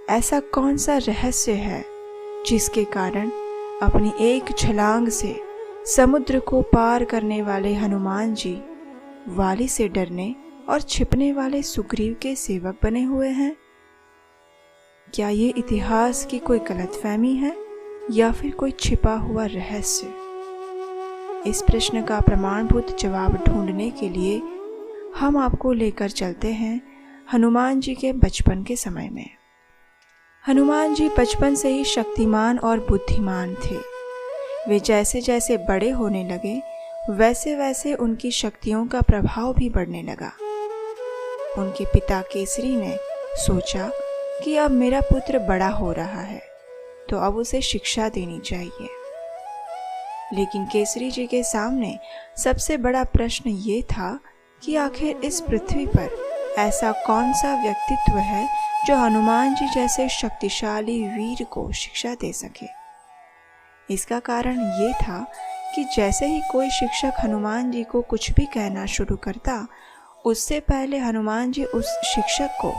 ऐसा कौन सा रहस्य है जिसके कारण अपनी एक छलांग से समुद्र को पार करने वाले हनुमान जी वाली से डरने और छिपने वाले सुग्रीव के सेवक बने हुए हैं? क्या ये इतिहास की कोई गलतफहमी है या फिर कोई छिपा हुआ रहस्य? इस प्रश्न का प्रमाणभूत जवाब ढूंढने के लिए हम आपको लेकर चलते हैं हनुमान जी के बचपन के समय में। हनुमान जी बचपन से ही शक्तिमान और बुद्धिमान थे। वे जैसे जैसे बड़े होने लगे वैसे वैसे उनकी शक्तियों का प्रभाव भी बढ़ने लगा। उनके पिता केसरी ने सोचा कि अब मेरा पुत्र बड़ा हो रहा है तो अब उसे शिक्षा देनी चाहिए। लेकिन केसरी जी के सामने सबसे बड़ा प्रश्न ये था कि आखिर इस पृथ्वी पर ऐसा कौन सा व्यक्तित्व है जो हनुमान जी जैसे शक्तिशाली वीर को शिक्षा दे सके। इसका कारण ये था कि जैसे ही कोई शिक्षक हनुमान जी को कुछ भी कहना शुरू करता, उससे पहले हनुमान जी उस शिक्षक को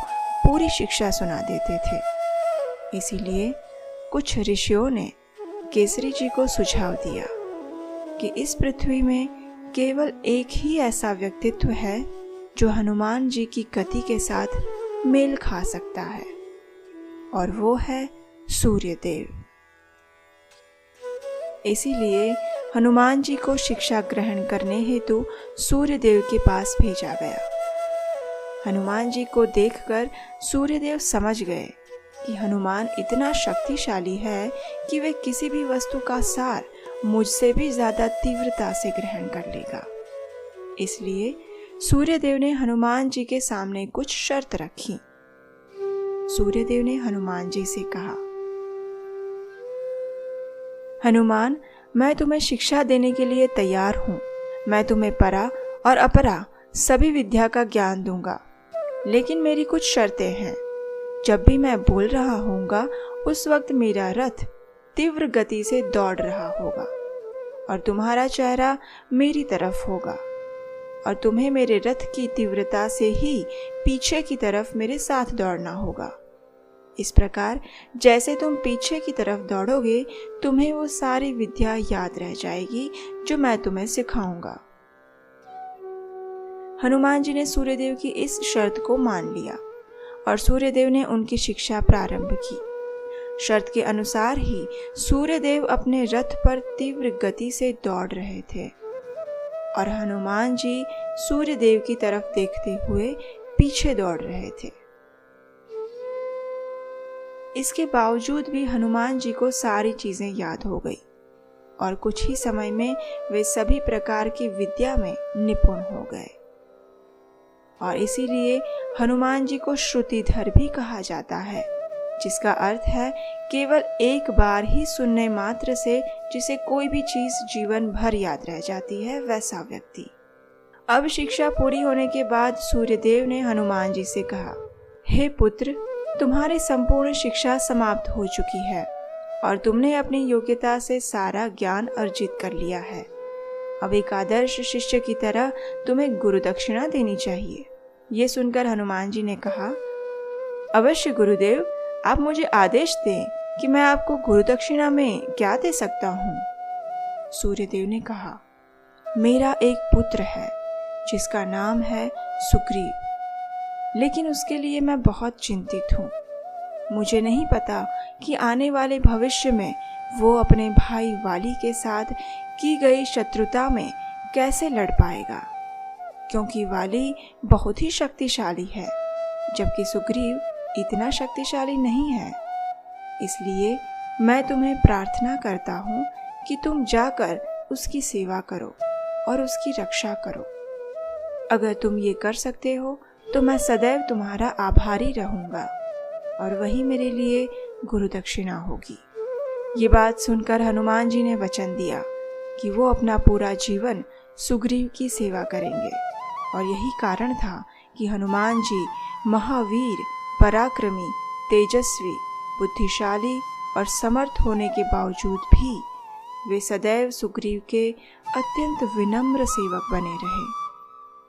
पूरी शिक्षा सुना देते थे। इसीलिए कुछ ऋषियों ने केसरी जी को सुझाव दिया कि इस पृथ्वी में केवल एक ही ऐसा व्यक्तित्व है जो हनुमान जी की गति के साथ मेल खा सकता है, और वो है सूर्यदेव। इसीलिए हनुमान जी को शिक्षा ग्रहण करने हेतु सूर्यदेव के पास भेजा गया। हनुमान जी को देखकर सूर्यदेव समझ गए कि हनुमान इतना शक्तिशाली है कि वे किसी भी वस्तु का सार मुझसे भी ज्यादा तीव्रता से ग्रहण कर लेगा। इसलिए सूर्यदेव ने हनुमान जी के सामने कुछ शर्त रखी। सूर्यदेव ने हनुमान जी से कहा, हनुमान, मैं तुम्हें शिक्षा देने के लिए तैयार हूँ। मैं तुम्हें परा और अपरा सभी विद्या का ज्ञान दूंगा, लेकिन मेरी कुछ शर्तें हैं। जब भी मैं बोल रहा होऊंगा उस वक्त मेरा रथ तीव्र गति से दौड़ रहा होगा और तुम्हारा चेहरा मेरी तरफ होगा, और तुम्हें मेरे रथ की तीव्रता से ही पीछे की तरफ मेरे साथ दौड़ना होगा। इस प्रकार जैसे तुम पीछे की तरफ दौड़ोगे, तुम्हें वो सारी विद्या याद रह जाएगी जो मैं तुम्हें सिखाऊंगा। हनुमान जी ने सूर्यदेव की इस शर्त को मान लिया और सूर्यदेव ने उनकी शिक्षा प्रारंभ की। शर्त के अनुसार ही सूर्यदेव अपने रथ पर तीव्र गति से दौड़ रहे थे और हनुमान जी सूर्यदेव की तरफ देखते हुए पीछे दौड़ रहे थे। इसके बावजूद भी हनुमान जी को सारी चीजें याद हो गई और कुछ ही समय में वे सभी प्रकार की विद्या में निपुण हो गए, और इसीलिए हनुमान जी को श्रुतिधर भी कहा जाता है, जिसका अर्थ है केवल एक बार ही सुनने मात्र से जिसे कोई भी चीज जीवन भर याद रह जाती है, वैसा व्यक्ति। अब शिक्षा पूरी होने के बाद सूर्यदेव ने हनुमान जी से कहा, हे पुत्र, तुम्हारी संपूर्ण शिक्षा समाप्त हो चुकी है और तुमने अपनी योग्यता से सारा ज्ञान अर्जित कर लिया है। अब एक आदर्श शिष्य की तरह तुम्हें गुरु दक्षिणा देनी चाहिए। ये सुनकर हनुमान जी ने कहा, अवश्य गुरुदेव, आप मुझे आदेश दें कि मैं आपको गुरु दक्षिणा में क्या दे सकता हूँ। सूर्यदेव ने कहा, मेरा एक पुत्र है जिसका नाम है सुग्रीव, लेकिन उसके लिए मैं बहुत चिंतित हूँ। मुझे नहीं पता कि आने वाले भविष्य में वो अपने भाई वाली के साथ की गई शत्रुता में कैसे लड़ पाएगा, क्योंकि वाली बहुत ही शक्तिशाली है जबकि सुग्रीव इतना शक्तिशाली नहीं है। इसलिए मैं तुम्हें प्रार्थना करता हूँ कि तुम जाकर उसकी सेवा करो और उसकी रक्षा करो। अगर तुम ये कर सकते हो तो मैं सदैव तुम्हारा आभारी रहूंगा और वही मेरे लिए गुरु दक्षिणा होगी। ये बात सुनकर हनुमान जी ने वचन दिया कि वो अपना पूरा जीवन सुग्रीव की सेवा करेंगे, और यही कारण था कि हनुमान जी महावीर, पराक्रमी, तेजस्वी, बुद्धिशाली और समर्थ होने के बावजूद भी वे सदैव सुग्रीव के अत्यंत विनम्र सेवक बने रहे,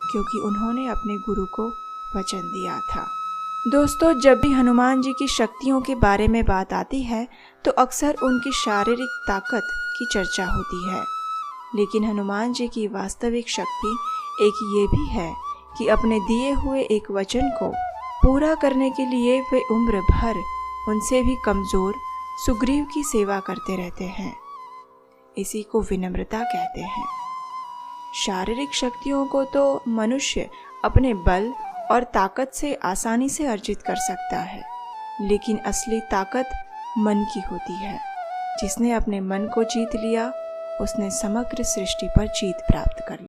क्योंकि उन्होंने अपने गुरु को वचन दिया था। दोस्तों, जब भी हनुमान जी की शक्तियों के बारे में बात आती है तो अक्सर उनकी शारीरिक ताकत की चर्चा होती है, लेकिन हनुमान जी की वास्तविक शक्ति एक ये भी है कि अपने दिए हुए एक वचन को पूरा करने के लिए वे उम्र भर उनसे भी कमजोर सुग्रीव की सेवा करते रहते हैं। इसी को विनम्रता कहते हैं। शारीरिक शक्तियों को तो मनुष्य अपने बल और ताकत से आसानी से अर्जित कर सकता है, लेकिन असली ताकत मन की होती है। जिसने अपने मन को जीत लिया, उसने समग्र सृष्टि पर जीत प्राप्त कर ली।